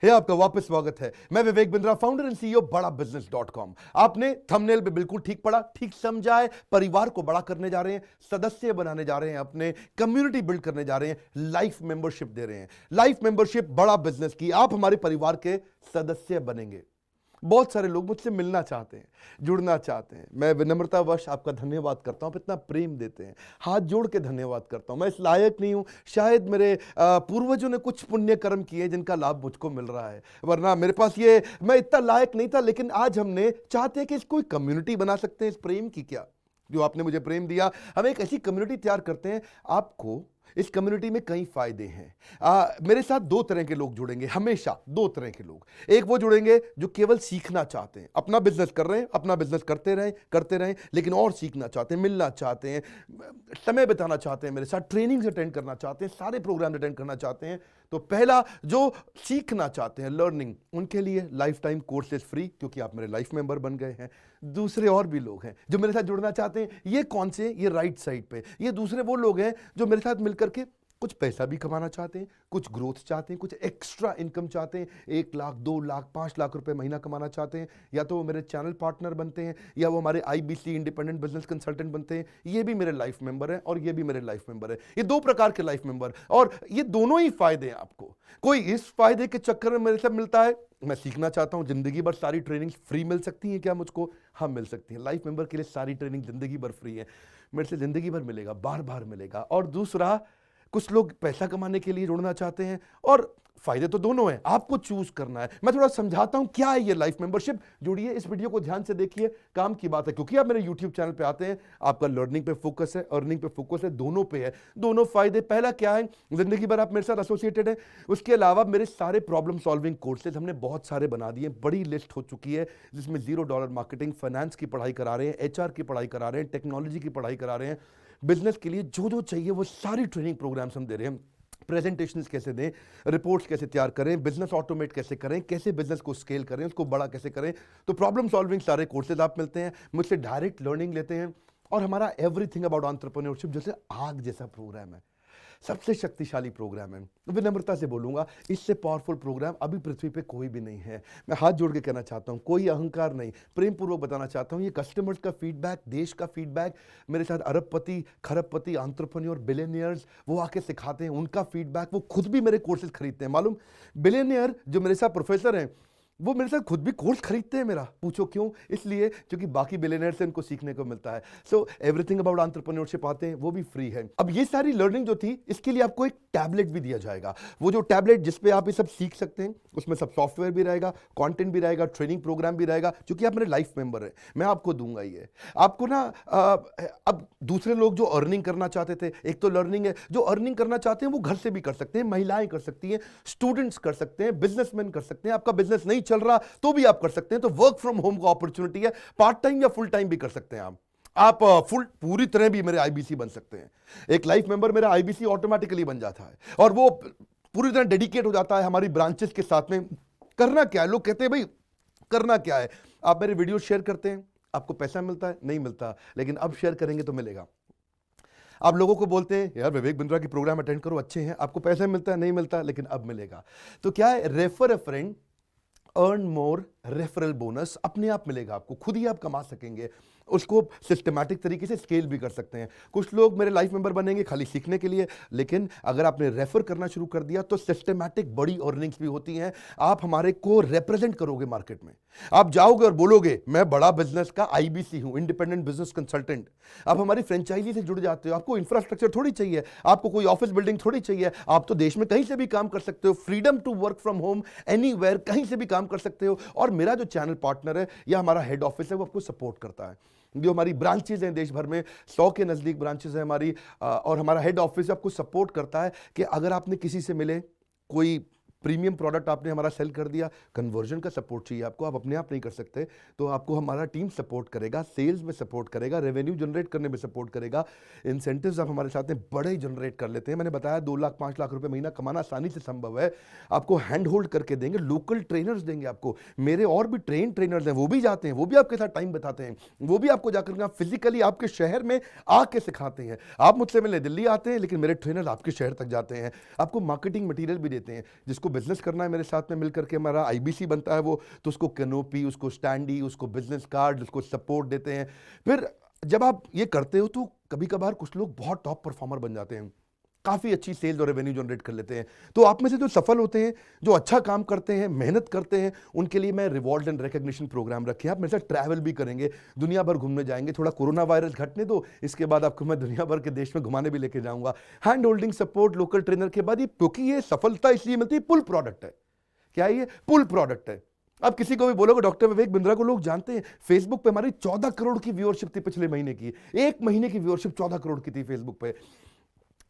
आपका वापस स्वागत है। मैं Vivek Bindra, founder and CEO बड़ा बिजनेस.com। आपने थंबनेल पे बिल्कुल ठीक पढ़ा, ठीक समझा है। परिवार को बड़ा करने जा रहे हैं, सदस्य बनाने जा रहे हैं, अपने कम्युनिटी बिल्ड करने जा रहे हैं, लाइफ मेंबरशिप दे रहे हैं। लाइफ मेंबरशिप बड़ा बिजनेस की, आप हमारे परिवार के सदस्य बनेंगे। बहुत सारे लोग मुझसे मिलना चाहते हैं, जुड़ना चाहते हैं। मैं विनम्रतावश आपका धन्यवाद करता हूं, आप इतना प्रेम देते हैं, हाथ जोड़ के धन्यवाद करता हूं। मैं इस लायक नहीं हूं, शायद मेरे पूर्वजों ने कुछ पुण्य कर्म किए जिनका लाभ मुझको मिल रहा है, वरना मेरे पास ये मैं इतना लायक नहीं था। लेकिन आज हमने चाहते हैं कि इसको एक कम्युनिटी बना सकते हैं। इस प्रेम की क्या, जो आपने मुझे प्रेम दिया, हम एक ऐसी कम्युनिटी तैयार करते हैं। आपको इस कम्युनिटी में कई फायदे हैं। मेरे साथ दो तरह के लोग जुड़ेंगे, हमेशा दो तरह के लोग। एक वो जुड़ेंगे जो केवल सीखना चाहते हैं, अपना बिजनेस कर रहे हैं, अपना बिजनेस करते रहें, लेकिन और सीखना चाहते हैं, मिलना चाहते हैं, समय बिताना चाहते हैं, मेरे साथ ट्रेनिंग्स अटेंड करना चाहते हैं, सारे प्रोग्राम अटेंड करना चाहते हैं। तो पहला, जो सीखना चाहते हैं, लर्निंग, उनके लिए लाइफ टाइम कोर्सेज फ्री, क्योंकि आप मेरे लाइफ मेंबर बन गए हैं। दूसरे और भी लोग हैं जो मेरे साथ जुड़ना चाहते हैं। ये कौन से? ये राइट साइड पे, ये दूसरे वो लोग हैं जो मेरे साथ मिलकर के कुछ पैसा भी कमाना चाहते हैं, कुछ ग्रोथ चाहते हैं, कुछ एक्स्ट्रा इनकम चाहते हैं। 1 लाख, 2 लाख, 5 लाख रुपए महीना कमाना चाहते हैं। या तो वो मेरे चैनल पार्टनर बनते हैं, या वो हमारे IBC इंडिपेंडेंट बिजनेस कंसल्टेंट बनते हैं। ये भी मेरे लाइफ मेंबर है और ये भी मेरे लाइफ मेंबर है। ये दो प्रकार के लाइफ मेंबर, और ये दोनों ही फायदे हैं आपको। कोई इस फायदे के चक्कर में मेरे साथ मिलता है, मैं सीखना चाहता हूं, जिंदगी भर सारी ट्रेनिंग फ्री मिल सकती है क्या मुझको? हाँ, मिल सकती है। लाइफ मेंबर के लिए सारी ट्रेनिंग जिंदगी भर फ्री है, मेरे से जिंदगी भर मिलेगा, बार बार मिलेगा। और दूसरा, कुछ लोग पैसा कमाने के लिए जुड़ना चाहते हैं, और फायदे तो दोनों हैं, आपको चूज करना है। मैं थोड़ा समझाता हूं क्या है ये लाइफ मेंबरशिप। जुड़िए, इस वीडियो को ध्यान से देखिए, काम की बात है। क्योंकि आप मेरे YouTube चैनल पे आते हैं, आपका लर्निंग पे फोकस है, अर्निंग पे फोकस है, दोनों पे है। दोनों फायदे, पहला क्या है, जिंदगी भर आप मेरे साथ एसोसिएटेड है। उसके अलावा मेरे सारे प्रॉब्लम सॉल्विंग कोर्सेज हमने बहुत सारे बना दिए, बड़ी लिस्ट हो चुकी है, जिसमें $0 मार्केटिंग, फाइनेंस की पढ़ाई करा रहे हैं, HR की पढ़ाई करा रहे हैं, टेक्नोलॉजी की पढ़ाई करा रहे हैं। बिजनेस के लिए जो जो चाहिए वो सारी ट्रेनिंग प्रोग्राम्स हम दे रहे हैं। प्रेजेंटेशंस कैसे दें, रिपोर्ट्स कैसे तैयार करें, बिजनेस ऑटोमेट कैसे करें, कैसे बिजनेस को स्केल करें, उसको बड़ा कैसे करें। तो प्रॉब्लम सॉल्विंग सारे कोर्सेज आप मिलते हैं, मुझसे डायरेक्ट लर्निंग लेते हैं। और हमारा एवरीथिंग अबाउट एंटरप्रेन्योरशिप जैसे आग जैसा प्रोग्राम है, सबसे शक्तिशाली प्रोग्राम है। विनम्रता से बोलूंगा, इससे पावरफुल प्रोग्राम अभी पृथ्वी पे कोई भी नहीं है। मैं हाथ जोड़ के कहना चाहता हूं, कोई अहंकार नहीं, प्रेम पूर्वक बताना चाहता हूं, ये कस्टमर्स का फीडबैक, देश का फीडबैक, मेरे साथ अरबपति, खरबपति, एंटरप्रेन्योर, बिलियनियर्स, वो आके सिखाते हैं, उनका फीडबैक, वो खुद भी मेरे कोर्सेज खरीदते हैं। मालूम, बिलियनियर जो मेरे साथ प्रोफेसर हैं, वो मेरे साथ खुद भी कोर्स खरीदते हैं मेरा। पूछो क्यों? इसलिए क्योंकि बाकी बिलियनियर से उनको सीखने को मिलता है। सो एवरीथिंग अबाउट एंटरप्रेन्योरशिप आते हैं, वो भी फ्री है। अब ये सारी लर्निंग जो थी, इसके लिए आपको एक टैबलेट भी दिया जाएगा। वो जो टैबलेट जिसपे आप ये सब सीख सकते हैं, उसमें सब सॉफ्टवेयर भी रहेगा, कंटेंट भी रहेगा, ट्रेनिंग प्रोग्राम भी रहेगा। क्योंकि आप मेरे लाइफ मेंबर है, मैं आपको दूंगा ये। आपको ना अब दूसरे लोग जो अर्निंग करना चाहते थे, एक तो लर्निंग है, जो अर्निंग करना चाहते हैं वो घर से भी कर सकते हैं, महिलाएं कर सकती हैं, स्टूडेंट्स कर सकते हैं, बिजनेसमैन कर सकते हैं। आपका बिजनेस नहीं चल रहा तो भी आप कर सकते हैं। तो वर्क फ्रॉम होम का अपॉर्चुनिटी है, पार्ट टाइम या फुल टाइम भी कर सकते हैं आप फुल पूरी तरह भी मेरे IBC बन सकते हैं। एक लाइफ मेंबर मेरा IBC ऑटोमेटिकली बन जाता है, और वो पूरी तरह डेडिकेट हो जाता है हमारी ब्रांचेस के साथ में। करना क्या है, लोग कहते हैं भाई करना क्या है, आप मेरे वीडियो शेयर करते हैं, आपको पैसा मिलता है? नहीं मिलता, लेकिन अब शेयर करेंगे तो मिलेगा। आप लोगों को बोलते हैं यार विवेक बिंद्रा की प्रोग्राम अटेंड करो, अच्छे हैं, आपको पैसा मिलता है? नहीं मिलता, लेकिन अब मिलेगा। तो क्या है, refer a friend, earn more, referral bonus अपने आप मिलेगा आपको, खुद ही आप कमा सकेंगे। उसको सिस्टमैटिक तरीके से स्केल भी कर सकते हैं। कुछ लोग मेरे लाइफ मेंबर बनेंगे खाली सीखने के लिए, लेकिन अगर आपने रेफर करना शुरू कर दिया तो सिस्टमैटिक बड़ी अर्निंग्स भी होती हैं। आप हमारे को रिप्रेजेंट करोगे मार्केट में, आप जाओगे और बोलोगे मैं बड़ा बिजनेस का IBC हूं, इंडिपेंडेंट बिजनेस कंसल्टेंट। आप हमारी फ्रेंचाइजी से जुड़ जाते हो, आपको इंफ्रास्ट्रक्चर थोड़ी चाहिए, आपको कोई ऑफिस बिल्डिंग थोड़ी चाहिए, आप तो देश में कहीं से भी काम कर सकते हो, freedom to work from home, anywhere, कहीं से भी काम कर सकते हो। और मेरा जो चैनल पार्टनर है या हमारा हेड ऑफिस है, वो आपको सपोर्ट करता है। जो हमारी ब्रांचेज हैं देश भर में, 100 के नजदीक ब्रांचेज हैं हमारी, और हमारा हेड ऑफिस आपको सपोर्ट करता है कि अगर आपने किसी से मिले, कोई प्रीमियम प्रोडक्ट आपने हमारा सेल कर दिया, कन्वर्जन का सपोर्ट चाहिए आपको, आप अपने आप नहीं कर सकते, तो आपको हमारा टीम सपोर्ट करेगा, सेल्स में सपोर्ट करेगा, रेवेन्यू जनरेट करने में सपोर्ट करेगा, इंसेंटिव्स आप हमारे साथ में बड़े जनरेट कर लेते हैं। मैंने बताया 2 लाख 5 लाख रुपए महीना कमाना आसानी से संभव है। आपको हैंड होल्ड करके देंगे, लोकल ट्रेनर्स देंगे आपको, मेरे और भी ट्रेनर्स हैं, वो भी जाते हैं, वो भी आपके साथ टाइम बताते हैं, वो भी आपको जाकर फिजिकली आपके शहर में आके सिखाते हैं। आप मुझसे मिलने दिल्ली आते हैं, लेकिन मेरे ट्रेनर आपके शहर तक जाते हैं, आपको मार्केटिंग मटीरियल भी देते हैं, जिसको जिसको बिजनेस करना है मेरे साथ में मिल करके हमारा आईबीसी बनता है वो, तो उसको कैनोपी, उसको स्टैंडी, उसको बिजनेस कार्ड, उसको सपोर्ट देते हैं। फिर जब आप ये करते हो तो कभी कभार कुछ लोग बहुत टॉप परफॉर्मर बन जाते हैं, काफ़ी अच्छी सेल्स और रेवेन्यू जनरेट कर लेते हैं। तो आप में से जो सफल होते हैं, जो अच्छा काम करते हैं, मेहनत करते हैं, उनके लिए मैं रिवॉर्ड एंड रिकग्निशन प्रोग्राम रखे हैं। आप मेरे साथ ट्रैवल भी करेंगे, दुनिया भर घूमने जाएंगे। थोड़ा कोरोना वायरस घटने दो, इसके बाद आपको मैं दुनिया भर के देश में घुमाने भी लेके जाऊंगा। Hand holding support, local trainer के बाद, ये क्योंकि ये सफलता इसलिए मिलती है, पुल प्रोडक्ट है। क्या ये पुल प्रोडक्ट है? अब किसी को भी बोलोगे डॉक्टर विवेक बिंद्रा को लोग जानते हैं, फेसबुक पे हमारी 14 करोड़ की व्यूअरशिप थी पिछले महीने की। एक महीने की व्यूअरशिप 14 करोड़ की थी फेसबुक पे।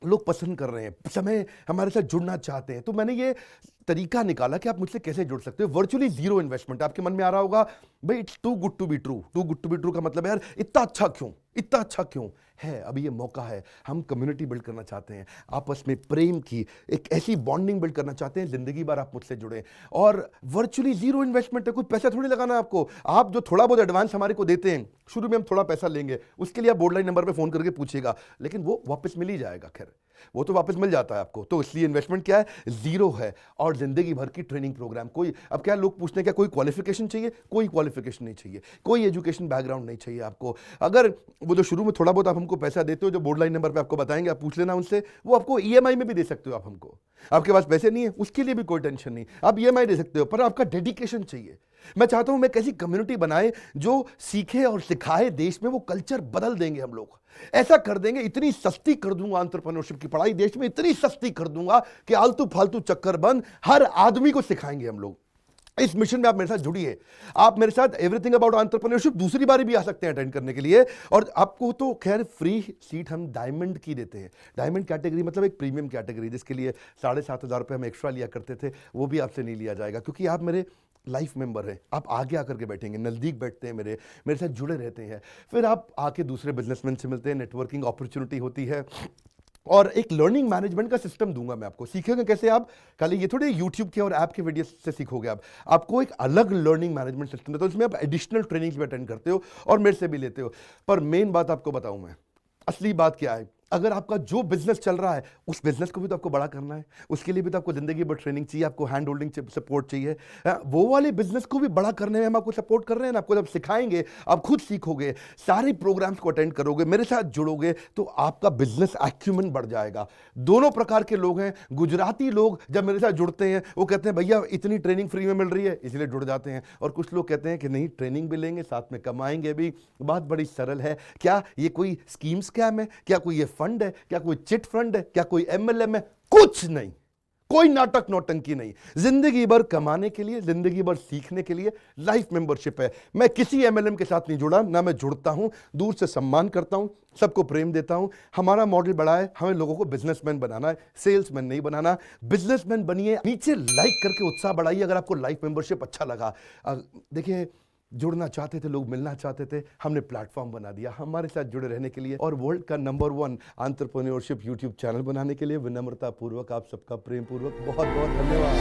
लोग पसंद कर रहे हैं, समय हमारे साथ जुड़ना चाहते हैं। तो मैंने ये तरीका निकाला कि आप मुझसे कैसे जुड़ सकते हो। Virtually zero investment. आपके मन में आ रहा होगा भाई it's too good to be true. Too good to be true का मतलब है यार इतना अच्छा क्यों, इतना अच्छा क्यों है? अभी ये मौका है, हम कम्युनिटी बिल्ड करना चाहते हैं, आपस में प्रेम की एक ऐसी बॉन्डिंग बिल्ड करना चाहते हैं, जिंदगी भर आप मुझसे जुड़े। और वर्चुअली जीरो इन्वेस्टमेंट है, कुछ पैसा थोड़ी लगाना है आपको। आप जो थोड़ा बहुत एडवांस हमारे को देते हैं, शुरू में हम थोड़ा पैसा लेंगे, उसके लिए आप बोर्ड लाइन नंबर पे फोन करके पूछिएगा, लेकिन वो वापस मिल ही जाएगा। खैर वो तो वापस मिल जाता है आपको। तो इसलिए इन्वेस्टमेंट क्या है? जीरो है। और जिंदगी भर की ट्रेनिंग प्रोग्राम। कोई अब क्या लोग पूछते हैं क्या कोई क्वालिफिकेशन चाहिए? कोई क्वालिफिकेशन नहीं चाहिए, कोई एजुकेशन बैकग्राउंड नहीं चाहिए आपको। अगर वो जो शुरू में थोड़ा बहुत आप हमको पैसा देते हो, जो बोर्ड लाइन नंबर पे आपको बताएंगे, आप पूछ लेना उनसे, वो आपको ईएमआई में भी दे सकते हो आप हमको। आपके पास पैसे नहीं है उसके लिए भी कोई टेंशन नहीं, आप ईएमआई दे सकते हो, पर आपका डेडिकेशन चाहिए। मैं चाहता हूं मैं कैसी कम्युनिटी बनाए जो सीखे और सिखाए देश में, वो कल्चर बदल देंगे हम लोग। ऐसा कर देंगे, इतनी सस्ती कर दूंगा एंटरप्रेन्योरशिप की पढ़ाई देश में, इतनी सस्ती कर दूंगा कि आलतू फालतू चक्कर बंद, हर आदमी को सिखाएंगे हम लोग। इस मिशन में आप मेरे साथ जुड़िए। आप मेरे साथ एवरीथिंग अबाउट एंटरप्रेन्योरशिप दूसरी बारी भी आ सकते हैं अटेंड करने के लिए। और आपको तो खैर फ्री सीट हम डायमंड की देते हैं। डायमंड कैटेगरी मतलब एक प्रीमियम कैटेगरी, जिसके लिए 7,500 रुपये हम एक्स्ट्रा लिया करते थे, वो भी आपसे नहीं लिया जाएगा, क्योंकि आप मेरे लाइफ मेंबर हैं। आप आगे आकर के बैठेंगे, नज़दीक बैठते हैं, मेरे साथ जुड़े रहते हैं। फिर आप आके दूसरे बिजनेसमैन से मिलते हैं, नेटवर्किंग अपॉर्चुनिटी होती है। और एक लर्निंग मैनेजमेंट का सिस्टम दूंगा मैं आपको। सीखेंगे कैसे आप? खाली ये थोड़े यूट्यूब के और ऐप के वीडियो से सीखोगे आप। आपको एक अलग लर्निंग मैनेजमेंट सिस्टम है, तो इसमें आप एडिशनल ट्रेनिंग्स भी अटेंड करते हो और मेरे से भी लेते हो। पर मेन बात आपको बताऊं मैं, असली बात क्या है। अगर आपका जो बिजनेस चल रहा है, उस बिजनेस को भी तो आपको बड़ा करना है, उसके लिए भी तो आपको जिंदगी भर ट्रेनिंग चाहिए, आपको हैंड होल्डिंग सपोर्ट चाहिए। वो वाले बिजनेस को भी बड़ा करने में हम आपको सपोर्ट कर रहे हैं ना। आपको जब सिखाएंगे, आप खुद सीखोगे, सारे प्रोग्राम्स को अटेंड करोगे, मेरे साथ जुड़ोगे, तो आपका बिजनेस एक्यूमेंट बढ़ जाएगा। दोनों प्रकार के लोग हैं। गुजराती लोग जब मेरे साथ जुड़ते हैं, वो कहते हैं भैया इतनी ट्रेनिंग फ्री में मिल रही है, इसलिए जुड़ जाते हैं। और कुछ लोग कहते हैं कि नहीं, ट्रेनिंग भी लेंगे, साथ में कमाएंगे भी। बात बड़ी सरल है। क्या ये कोई स्कीम स्कैम है? क्या कोई ये फंड है? क्या कोई चिट फंड है? क्या कोई एमएलएम है? कुछ नहीं, कोई नाटक नौटंकी नहीं। जिंदगी भर कमाने के लिए, जिंदगी भर सीखने के लिए लाइफ मेंबरशिप है। मैं किसी एमएलएम के साथ नहीं जुड़ा, ना मैं जुड़ता हूं। दूर से सम्मान करता हूं, सबको प्रेम देता हूं। हमारा मॉडल बड़ा है, हमें लोगों को बिजनेसमैन बनाना है, सेल्समैन नहीं बनाना। बिजनेसमैन बनिए। नीचे लाइक करके उत्साह बढ़ाइए अगर आपको लाइफ मेंबरशिप अच्छा लगा। देखिए, जुड़ना चाहते थे लोग, मिलना चाहते थे, हमने प्लेटफॉर्म बना दिया हमारे साथ जुड़े रहने के लिए। और वर्ल्ड का नंबर 1 एंटरप्रेन्योरशिप यूट्यूब चैनल बनाने के लिए विनम्रता पूर्वक आप सबका प्रेम पूर्वक बहुत बहुत धन्यवाद।